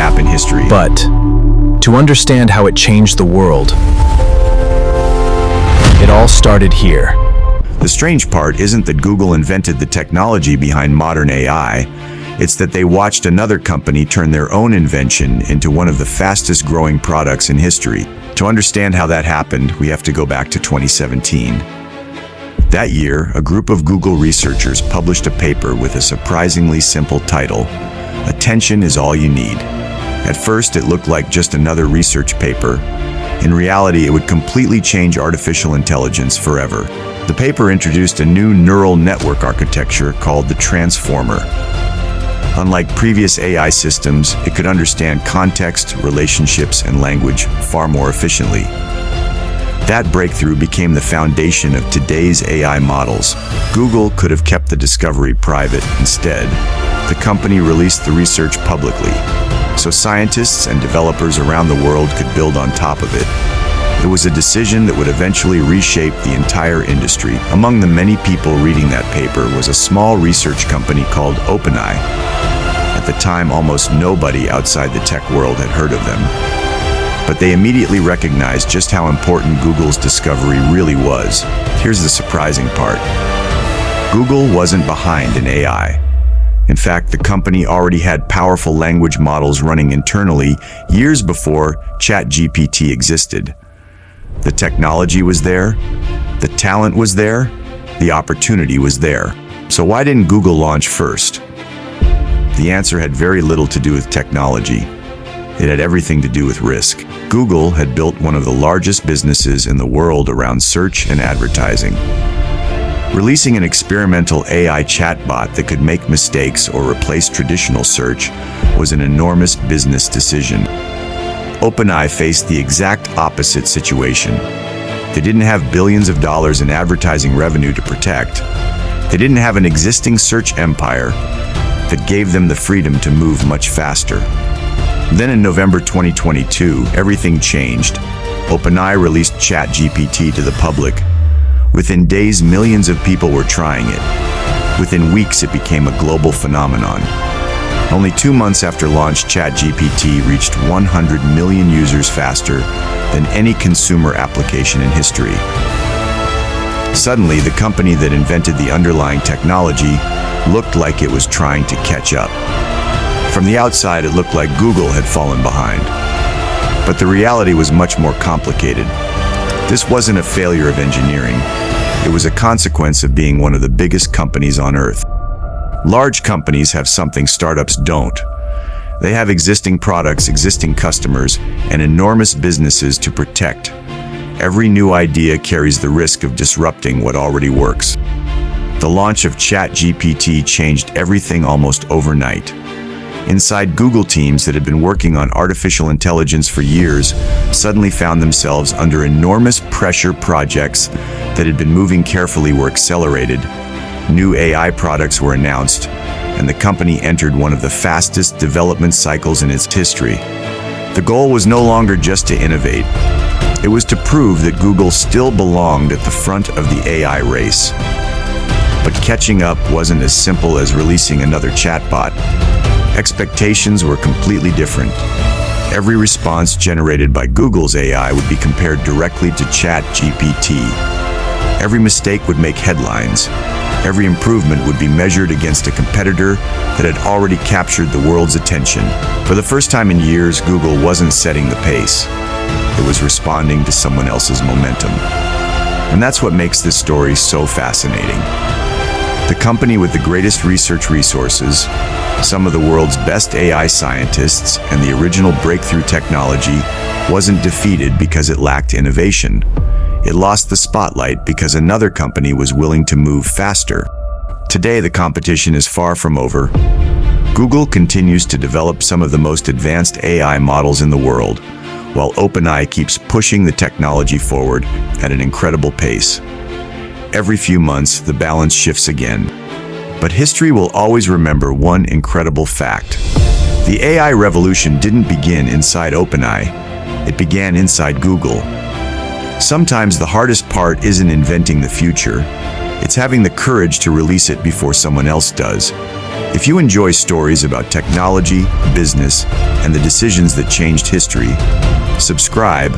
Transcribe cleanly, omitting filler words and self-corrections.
app in history. But to understand how it changed the world, it all started here. The strange part isn't that Google invented the technology behind modern AI. It's that they watched another company turn their own invention into one of the fastest growing products in history. To understand how that happened, we have to go back to 2017. That year, a group of Google researchers published a paper with a surprisingly simple title, "Attention is all you need." At first, it looked like just another research paper. In reality, it would completely change artificial intelligence forever. The paper introduced a new neural network architecture called the transformer. Unlike previous AI systems, it could understand context, relationships, and language far more efficiently. That breakthrough became the foundation of today's AI models. Google could have kept the discovery private. Instead, the company released the research publicly, so scientists and developers around the world could build on top of it. It was a decision that would eventually reshape the entire industry. Among the many people reading that paper was a small research company called OpenAI. At the time, almost nobody outside the tech world had heard of them. But they immediately recognized just how important Google's discovery really was. Here's the surprising part. Google wasn't behind in AI. In fact, the company already had powerful language models running internally years before ChatGPT existed. The technology was there, the talent was there, the opportunity was there. So why didn't Google launch first? The answer had very little to do with technology. It had everything to do with risk. Google had built one of the largest businesses in the world around search and advertising. Releasing an experimental AI chatbot that could make mistakes or replace traditional search was an enormous business decision. OpenAI faced the exact opposite situation. They didn't have billions of dollars in advertising revenue to protect. They didn't have an existing search empire that gave them the freedom to move much faster. Then in November 2022, everything changed. OpenAI released ChatGPT to the public. Within days, millions of people were trying it. Within weeks, it became a global phenomenon. Only 2 months after launch, ChatGPT reached 100 million users faster than any consumer application in history. Suddenly, the company that invented the underlying technology looked like it was trying to catch up. From the outside, it looked like Google had fallen behind. But the reality was much more complicated. This wasn't a failure of engineering. It was a consequence of being one of the biggest companies on Earth. Large companies have something startups don't. They have existing products, existing customers, and enormous businesses to protect. Every new idea carries the risk of disrupting what already works. The launch of ChatGPT changed everything almost overnight. Inside, Google teams that had been working on artificial intelligence for years suddenly found themselves under enormous pressure. Projects that had been moving carefully were accelerated. New AI products were announced, and the company entered one of the fastest development cycles in its history. The goal was no longer just to innovate. It was to prove that Google still belonged at the front of the AI race. But catching up wasn't as simple as releasing another chatbot. Expectations were completely different. Every response generated by Google's AI would be compared directly to ChatGPT. Every mistake would make headlines. Every improvement would be measured against a competitor that had already captured the world's attention. For the first time in years, Google wasn't setting the pace. It was responding to someone else's momentum. And that's what makes this story so fascinating. The company with the greatest research resources, some of the world's best AI scientists, and the original breakthrough technology wasn't defeated because it lacked innovation. It lost the spotlight because another company was willing to move faster. Today, the competition is far from over. Google continues to develop some of the most advanced AI models in the world, while OpenAI keeps pushing the technology forward at an incredible pace. Every few months, the balance shifts again. But history will always remember one incredible fact. The AI revolution didn't begin inside OpenAI. It began inside Google. Sometimes the hardest part isn't inventing the future. It's having the courage to release it before someone else does. If you enjoy stories about technology, business, and the decisions that changed history, subscribe